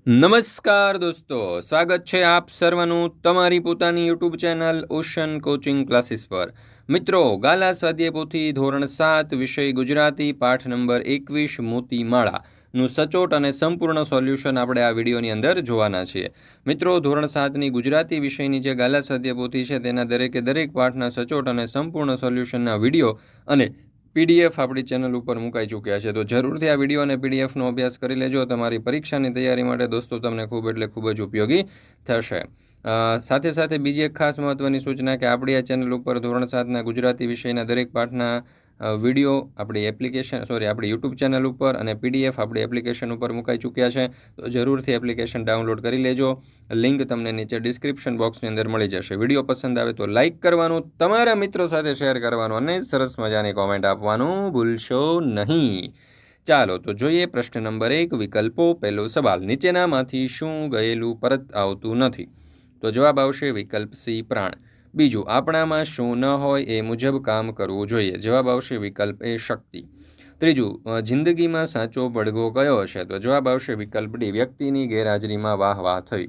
નમસ્કાર દોસ્તો, સ્વાગત છે આપ સર્વનું તમારી પોતાની YouTube channel ocean coaching classes પર। મિત્રો, ગાલા સ્વાધ્યાય પોથી ધોરણ 7 વિષય ગુજરાતી પાઠ નંબર 21 મોતીમાળાનું સચોટ અને સંપૂર્ણ સોલ્યુશન આપણે આ વિડીયોની અંદર જોવાના છીએ। મિત્રો, ધોરણ 7ની ગુજરાતી વિષયની જે ગાલા સ્વાધ્યાય પોથી છે તેના દરેક પાઠના સચોટ અને સંપૂર્ણ સોલ્યુશનના વિડીયો અને પીડીએફ આપણી ચેનલ ઉપર મુકાઈ ચૂક્યા છે, તો જરૂરથી આ વિડીયો અને પીડીએફનો અભ્યાસ કરી લેજો। તમારી પરીક્ષાની તૈયારી માટે દોસ્તો તમને ખૂબ જ ઉપયોગી થશે। સાથે સાથે બીજી એક ખાસ મહત્વની સૂચના કે આપણી આ ચેનલ ઉપર ધોરણ 7ના ગુજરાતી વિષયના દરેક પાઠના વિડીયો આપણી આપણી યુટ્યુબ ચેનલ ઉપર અને પીડીએફ આપણી એપ્લિકેશન ઉપર મુકાઈ ચૂક્યા છે, તો જરૂરથી એપ્લિકેશન ડાઉનલોડ કરી લેજો। લિંક તમને નીચે ડિસ્ક્રિપ્શન બોક્સની અંદર મળી જશે। વિડીયો પસંદ આવે તો લાઇક કરવાનું, તમારા મિત્રો સાથે શેર કરવાનું અને સરસ મજાની કોમેન્ટ આપવાનું ભૂલશો નહીં। ચાલો તો જોઈએ પ્રશ્ન નંબર 1, વિકલ્પો। પહેલો સવાલ, નીચેનામાંથી શું ગયેલું પરત આવતું નથી? તો જવાબ આવશે વિકલ્પ સી, પ્રાણ। બીજું, આપણામાં શું ન હોય એ મુજબ કામ કરવું જોઈએ? જવાબ આવશે વિકલ્પ એ, શક્તિ। ત્રીજું, જિંદગીમાં સાચો પડઘો કયો હશે? તો જવાબ આવશે વિકલ્પ ડી, વ્યક્તિની ગેરહાજરીમાં વાહ થઈ।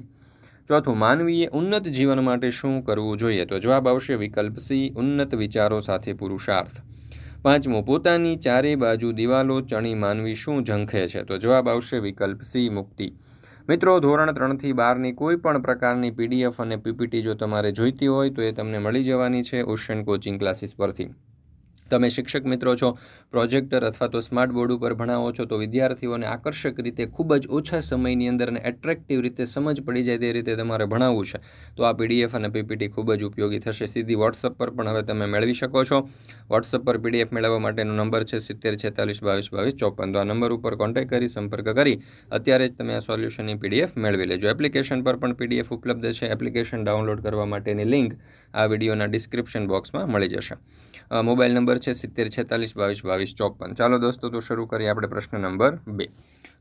ચોથું, માનવીએ ઉન્નત જીવન માટે શું કરવું જોઈએ? તો જવાબ આવશે વિકલ્પ સી, ઉન્નત વિચારો સાથે પુરુષાર્થ। પાંચમું, પોતાની ચારે બાજુ દિવાલો ચણી માનવી શું ઝંખે છે? તો જવાબ આવશે વિકલ્પ સી, મુક્તિ। મિત્રો, ધોરણ 3થી 12ની કોઈ પણ પ્રકારની પીડીએફ અને પીપીટી જો તમારે જોઈતી હોય તો એ તમને મળી જવાની છે ઓશન કોચિંગ ક્લાસીસ પરથી। તમે શિક્ષક મિત્રો છો, પ્રોજેક્ટર અથવા તો સ્માર્ટ બોર્ડ ઉપર ભણાવો છો, તો વિદ્યાર્થીઓને આકર્ષક રીતે ખૂબ જ ઓછા સમયની અંદર અને એટ્રેક્ટિવ રીતે સમજ પડી જાય તે રીતે તમારે ભણાવવું છે, તો આ પીડીએફ અને પીપીટી ખૂબ જ ઉપયોગી થશે। સીધી વોટ્સઅપ પર પણ હવે તમે મેળવી શકો છો। વોટ્સઅપ પર પીડીએફ મેળવવા માટેનો નંબર છે 7046222254। તો આ નંબર ઉપર કોન્ટેક્ટ કરી સંપર્ક કરી અત્યારે જ તમે આ સોલ્યુશનની પીડીએફ મેળવી લેજો। એપ્લિકેશન પર પણ પીડીએફ ઉપલબ્ધ છે। એપ્લિકેશન ડાઉનલોડ કરવા માટેની લિંક આ વિડીયોના ડિસ્ક્રિપ્શન બોક્સમાં મળી જશે। મોબાઈલ નંબર છે 7046222254। ચાલો દોસ્તો, તો શરૂ કરીએ આપણે પ્રશ્ન નંબર 2।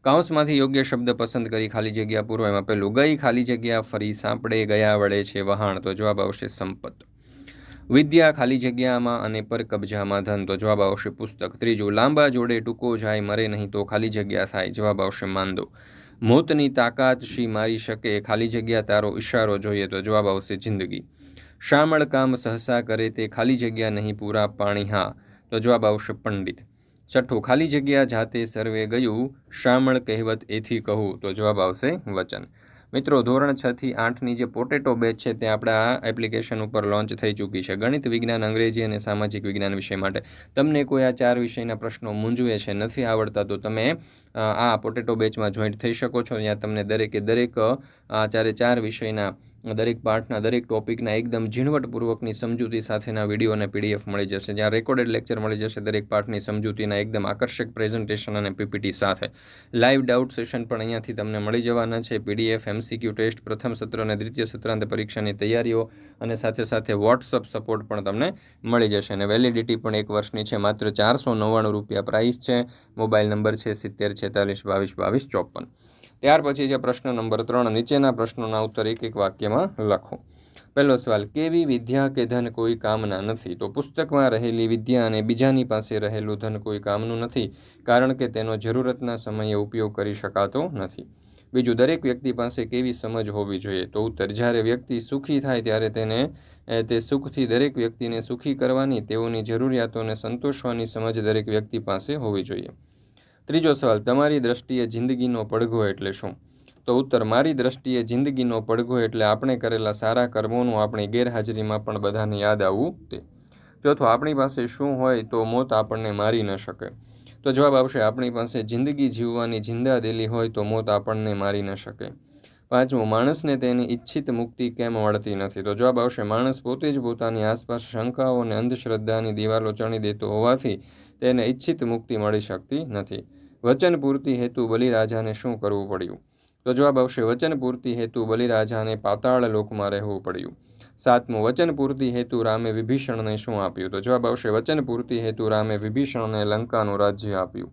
કૌંસમાંથી યોગ્ય શબ્દ પસંદ કરી ખાલી જગ્યા પૂરો। એમાં પહેલું, ગઈ ખાલી જગ્યા ફરી સાંપડે ગયા વળે છે વહાણ। તો જવાબ આવશે સંપત। વિદ્યા ખાલી જગ્યામાં અને પર કબજામાં ધન। તો જવાબ આવશે પુસ્તક। ત્રીજું, લાંબા જોડે ટૂંકો જાય મરે નહીં તો ખાલી જગ્યા થાય। જવાબ આવશે માંદો। મોતની તાકાત શી મારી શકે ખાલી જગ્યા તારો ઈશારો જોઈએ? તો જવાબ આવશે જિંદગી। શામળ કામ સહસા કરે તે ખાલી જગ્યા નહીં પૂરા પાણી હા। તો જવાબ આવશે પંડિત। છઠ્ઠું, ખાલી જગ્યા જાતે સર્વે ગયું શામળ કહેવત એથી કહું। તો જવાબ આવશે વચન। મિત્રો, ધોરણ 6થી 8ની જે પોટેટો બેચ છે તે આપણા એપ્લિકેશન ઉપર લોન્ચ થઈ ચૂકી છે। ગણિત, વિજ્ઞાન, અંગ્રેજી અને સામાજિક વિજ્ઞાન વિષય માટે તમને કોઈ આ 4 વિષયના પ્રશ્નો મૂંઝવે છે, નથી આવડતા, તો તમે આ પોટેટો બેચમાં જોઈન્ટ થઈ શકો છો। ત્યાં તમને દરેક આ 4 વિષયના દરેક પાઠના દરેક ટોપિકના એકદમ ઝીણવટપૂર્વકની સમજૂતી સાથેના વિડીયો અને પીડીએફ મળી જશે, જ્યાં રેકોર્ડેડ લેક્ચર મળી જશે દરેક પાઠની સમજૂતીના એકદમ આકર્ષક પ્રેઝન્ટેશન અને પીપીટી સાથે। લાઈવ ડાઉટ સેશન પણ અહીંયાથી તમને મળી જવાના છે। પીડીએફ, એમસીક્યુ ટેસ્ટ, પ્રથમ સત્ર અને દ્વિતીય સત્રાંત પરીક્ષાની તૈયારીઓ અને સાથે વોટ્સઅપ સપોર્ટ પણ તમને મળી જશે। અને વેલિડિટી પણ 1 વર્ષની છે। માત્ર 499 રૂપિયા પ્રાઇસ છે। મોબાઈલ નંબર છે 7046222254। ત્યાર પછી છે પ્રશ્ન નંબર 3। નીચેના પ્રશ્નોના ઉત્તર એક વાક્યમાં લખો। પહેલો સવાલ, કેવી વિદ્યા કે ધન કોઈ કામના નથી? તો પુસ્તકમાં રહેલી વિદ્યા અને બીજાની પાસે રહેલું ધન કોઈ કામનું નથી, કારણ કે તેનો જરૂરતના સમયે ઉપયોગ કરી શકાતો નથી। બીજું, દરેક વ્યક્તિ પાસે કેવી સમજ હોવી જોઈએ? તો ઉત્તર, જ્યારે વ્યક્તિ સુખી થાય ત્યારે તે સુખથી દરેક વ્યક્તિને સુખી કરવાની, તેઓની જરૂરિયાતોને સંતોષવાની સમજ દરેક વ્યક્તિ પાસે હોવી જોઈએ। ત્રીજો સવાલ, તમારી દ્રષ્ટિએ જિંદગીનો પડઘો એટલે શું? તો ઉત્તર, મારી દ્રષ્ટિએ જિંદગીનો પડઘો એટલે આપણે કરેલા સારા કર્મોનું આપણી ગેરહાજરીમાં પણ બધાને યાદ આવવું તે। ચોથું, આપણી પાસે શું હોય તો મોત આપણને મારી ન શકે? તો જવાબ આવશે, આપણી પાસે જિંદગી જીવવાની જિંદાદિલી હોય તો મોત આપણને મારી ન શકે। પાંચમું, માણસને તેની ઈચ્છિત મુક્તિ કેમ મળતી નથી? તો જવાબ આવશે, માણસ પોતે જ પોતાની આસપાસ શંકાઓ અને અંધશ્રદ્ધાની દિવાલો ચણી દેતો હોવાથી તેને ઈચ્છિત મુક્તિ મળી શકતી નથી। વચન પૂર્તિ હેતુ બલિરાજાને શું કરવું પડ્યું? તો જવાબ આવશે, વચન પૂર્તિ હેતુ બલિરાજાને પાતાળ લોકમાં રહેવું પડ્યું। સાતમું, વચન પૂર્તિ હેતુ રામે વિભીષણને શું આપ્યું? તો જવાબ આવશે, વચન પૂર્તિ હેતુ રામે વિભીષણને લંકાનું રાજ્ય આપ્યું।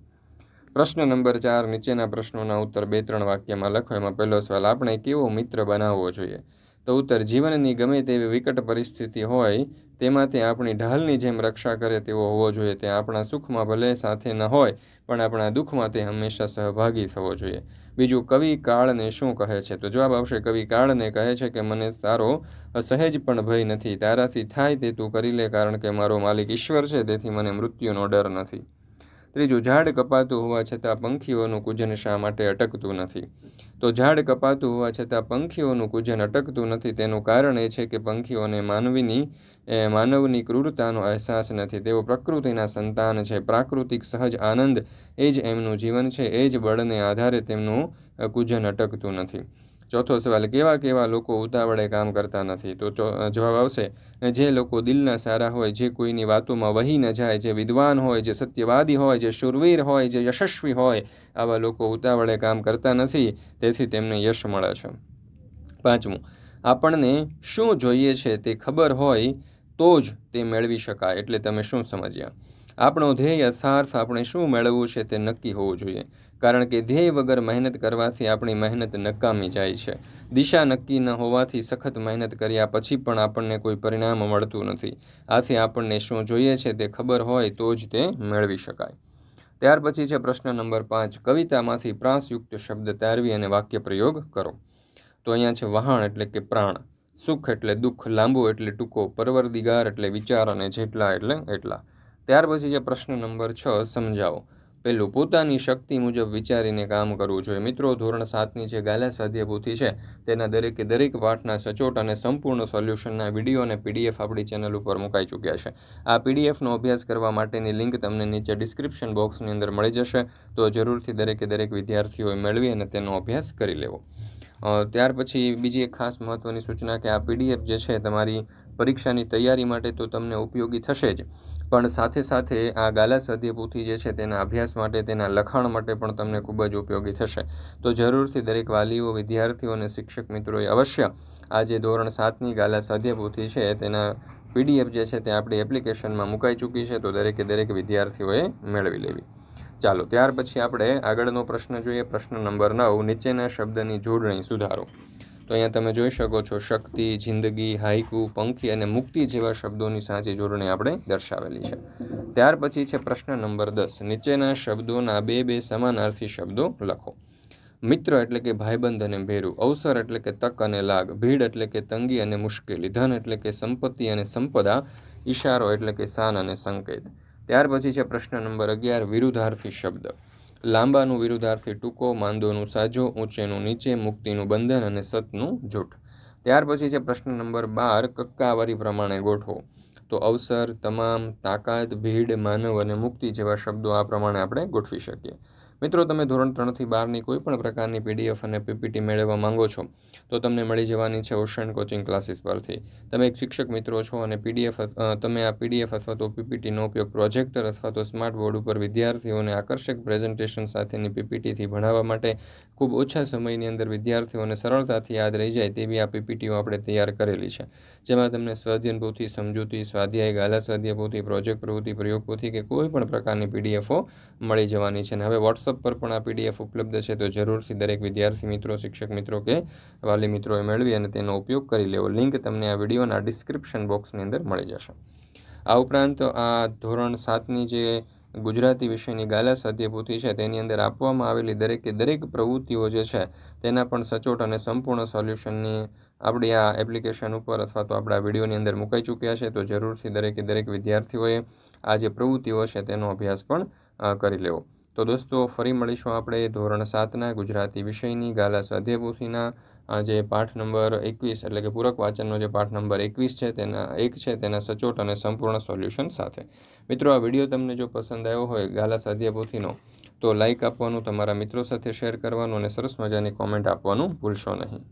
પ્રશ્ન નંબર 4। નીચેના પ્રશ્નોના ઉત્તર 2-3 વાક્યમાં લખો। એમાં પહેલો સવાલ, આપણે કેવો મિત્ર બનાવવો જોઈએ? તો ઉત્તર, જીવનની ગમે તેવી વિકટ પરિસ્થિતિ હોય તેમાં તે આપણી ઢાલની જેમ રક્ષા કરે તેવો હોવો જોઈએ। તે આપણા સુખમાં ભલે સાથે ન હોય પણ આપણા દુઃખમાં તે હંમેશા સહભાગી થવો જોઈએ। બીજું, કવિ કાળને શું કહે છે? તો જવાબ આવશે કવિ કાળને કહે છે કે મને તારો સહેજ પણ ભય નથી, તારાથી થાય તે તું કરી લે, કારણ કે મારો માલિક ઈશ્વર છે, તેથી મને મૃત્યુનો ડર નથી. ત્રીજું, ઝાડ કપાતું હોવા છતાં પંખીઓનું કૂજન શા માટે અટકતું નથી? તો ઝાડ કપાતું હોવા છતાં પંખીઓનું કૂજન અટકતું નથી, તેનું કારણ એ છે કે પંખીઓને માનવની ક્રૂરતાનો અહેસાસ નથી. તેઓ પ્રકૃતિના સંતાન છે. પ્રાકૃતિક સહજ આનંદ એ જ એમનું જીવન છે. એ જ બળને આધારે તેમનું કૂજન અટકતું નથી. ચોથો સવાલ, કેવા કેવા લોકો ઉતાવળે કામ કરતા નથી? તો જવાબ આવશે જે લોકો દિલના સારા હોય, જે કોઈની વાતોમાં વહી ન જાય, જે વિદ્વાન હોય, જે સત્યવાદી હોય, જે શૂરવીર હોય, જે યશસ્વી હોય, આવા લોકો ઉતાવળે કામ કરતા નથી, તેથી તેમને યશ મળે છે. પાંચમું, આપણને શું જોઈએ છે તે ખબર હોય તો જ તે મેળવી શકાય. એટલે તમે શું સમજ્યા? આપણો ધ્યેય અર્થાત આપણે શું મેળવવું છે તે નક્કી હોવું જોઈએ, કારણ કે ધ્યેય વગર મહેનત કરવાથી આપણી મહેનત નકામી જાય છે. દિશા નક્કી ન હોવાથી સખત મહેનત કર્યા પછી પણ આપણને કોઈ પરિણામ મળતું નથી. આથી આપણને શું જોઈએ છે તે ખબર હોય તો જ તે મેળવી શકાય. ત્યાર પછી છે પ્રશ્ન નંબર 5, કવિતામાંથી પ્રાસયુક્ત શબ્દ તારવી અને વાક્ય પ્રયોગ કરો. તો અહીંયા છે વહાણ એટલે કે પ્રાણ, સુખ એટલે દુઃખ, લાંબુ એટલે ટૂંકો, પરવરદિગાર એટલે વિચાર અને જેટલા એટલે એટલા. ત્યાર પછી છે પ્રશ્ન નંબર 6, સમજાવો. પહેલું, પોતાની શક્તિ મુજબ વિચારીને કામ કરવું જોઈએ. મિત્રો, ધોરણ 7ની જે ગાલા સ્વાધ્યાય પોથી છે તેના દરેકે દરેક પાઠના સચોટ અને સંપૂર્ણ સોલ્યુશનના વિડીયો અને પીડીએફ આપણી ચેનલ ઉપર મુકાઈ ચૂક્યા છે. આ પીડીએફનો અભ્યાસ કરવા માટેની લિંક તમને નીચે ડિસ્ક્રિપ્શન બોક્સની અંદર મળી જશે. તો જરૂરથી દરેકે દરેક વિદ્યાર્થીઓએ મેળવી અને તેનો અભ્યાસ કરી લેવો. ત્યાર પછી બીજી એક ખાસ મહત્ત્વની સૂચના કે આ પીડીએફ જે છે તમારી પરીક્ષાની તૈયારી માટે તો તમને ઉપયોગી થશે જ, પણ સાથે સાથે આ ગાલા સ્વાધ્યાય પોથી જે છે તેના અભ્યાસ માટે, તેના લખાણ માટે પણ તમને ખૂબ જ ઉપયોગી થશે. તો જરૂરથી દરેક વાલીઓ, વિદ્યાર્થીઓ અને શિક્ષક મિત્રોએ અવશ્ય આ જે ધોરણ 7ની ગાલા સ્વાધ્યાય પોથી છે તેના પીડીએફ જે છે તે આપણી એપ્લિકેશનમાં મુકાઈ ચૂકી છે, તો દરેકે દરેક વિદ્યાર્થીઓએ મેળવી લેવી. ચાલો, ત્યાર પછી આપણે આગળનો પ્રશ્ન જોઈએ. પ્રશ્ન નંબર 9, નીચેના શબ્દની જોડણી સુધારો. તો અહીંયા તમે જોઈ શકો છો શક્તિ, જિંદગી, હાઈકુ, પંખી અને મુક્તિ જેવા શબ્દોની સાચી જોડણી આપણે દર્શાવેલી છે. ત્યાર પછી છે પ્રશ્ન નંબર 10, નીચેના શબ્દોના બે સમાનાર્થી શબ્દો લખો. મિત્ર એટલે કે ભાઈબંધ અને ભેરું, અવસર એટલે કે તક અને લાગ, ભીડ એટલે કે તંગી અને મુશ્કેલી, ધન એટલે કે સંપત્તિ અને સંપદા, ઈશારો એટલે કે શાન અને સંકેત. ત્યાર પછી છે પ્રશ્ન નંબર 11, વિરુદ્ધાર્થી શબ્દ. લાંબાનું વિરુદ્ધાર્થી ટૂંકો, માંદોનું સાજો, ઊંચેનું નીચે, મુક્તિનું બંધન અને સતનું જૂઠ. ત્યાર પછી છે પ્રશ્ન નંબર 12, કક્કાવારી પ્રમાણે ગોઠવો. તો અવસર, તમામ, તાકાત, ભીડ, માનવ અને મુક્તિ જેવા શબ્દો આ પ્રમાણે આપણે ગોઠવી શકીએ. મિત્રો, તમે ધોરણ 3થી 12ની કોઈ પણ પ્રકારની પીડીએફ અને પીપીટી મેળવવા માંગો છો તો તમને મળી જવાની છે ઓશન કોચિંગ ક્લાસીસ પરથી. તમે એક શિક્ષક મિત્રો છો અને તમે આ પીડીએફ અથવા તો પીપીટીનો ઉપયોગ પ્રોજેક્ટર અથવા તો સ્માર્ટ બોર્ડ ઉપર વિદ્યાર્થીઓને આકર્ષક પ્રેઝન્ટેશન સાથેની પીપીટીથી ભણાવવા માટે ખૂબ ઓછા સમયની અંદર વિદ્યાર્થીઓને સરળતાથી યાદ રહી જાય તેવી આ પીપીટીઓ આપણે તૈયાર કરેલી છે, જેમાં તમને સ્વાધ્યાયન પોથી, સમજૂતી, સ્વાધ્યાય, ગાલા સ્વાધ્યાય પોથી, પ્રોજેક્ટ પ્રવૃત્તિ, પ્રયોગ પોથી કે કોઈ પણ પ્રકારની પીડીએફો મળી જવાની છે. અને હવે વોટ્સઅપ પર પણ આ પીડીએફ ઉપલબ્ધ છે, તો જરૂરથી દરેક વિદ્યાર્થી મિત્રો, શિક્ષક મિત્રો કે વાલી મિત્રોએ મેળવી અને તેનો ઉપયોગ કરી લેવો. લિંક તમને આ વિડીયોના ડિસ્ક્રિપ્શન બોક્સની અંદર મળી જશે. આ ઉપરાંત આ ધોરણ 7ની જે ગુજરાતી વિષયની ગાલા સ્વાધ્યાય પોથી છે તેની અંદર આપવામાં આવેલી દરેકે દરેક પ્રવૃત્તિઓ જે છે તેના પણ સચોટ અને સંપૂર્ણ સોલ્યુશનની આપણી આ એપ્લિકેશન ઉપર અથવા તો આપણા વિડીયોની અંદર મુકાઈ ચૂક્યા છે. તો જરૂરથી દરેકે દરેક વિદ્યાર્થીઓએ આ જે પ્રવૃત્તિઓ છે તેનો અભ્યાસ પણ કરી લેવો. તો દોસ્તો, ફરી મળીશું આપણે ધોરણ 7ના ગુજરાતી વિષયની ગાલા સ્વાધ્યાય પોથીના જે પાઠ નંબર 21 એટલે કે પૂરક વાંચનનો જે પાઠ નંબર 21 છે તેના સચોટ અને સંપૂર્ણ સોલ્યુશન સાથે. મિત્રો, આ વિડીયો તમને જો પસંદ આવ્યો હોય ગાલા સ્વાધ્યાય પોથીનો તો લાઇક આપવાનું, તમારા મિત્રો સાથે શેર કરવાનું અને સરસ મજાની કોમેન્ટ આપવાનું ભૂલશો નહીં.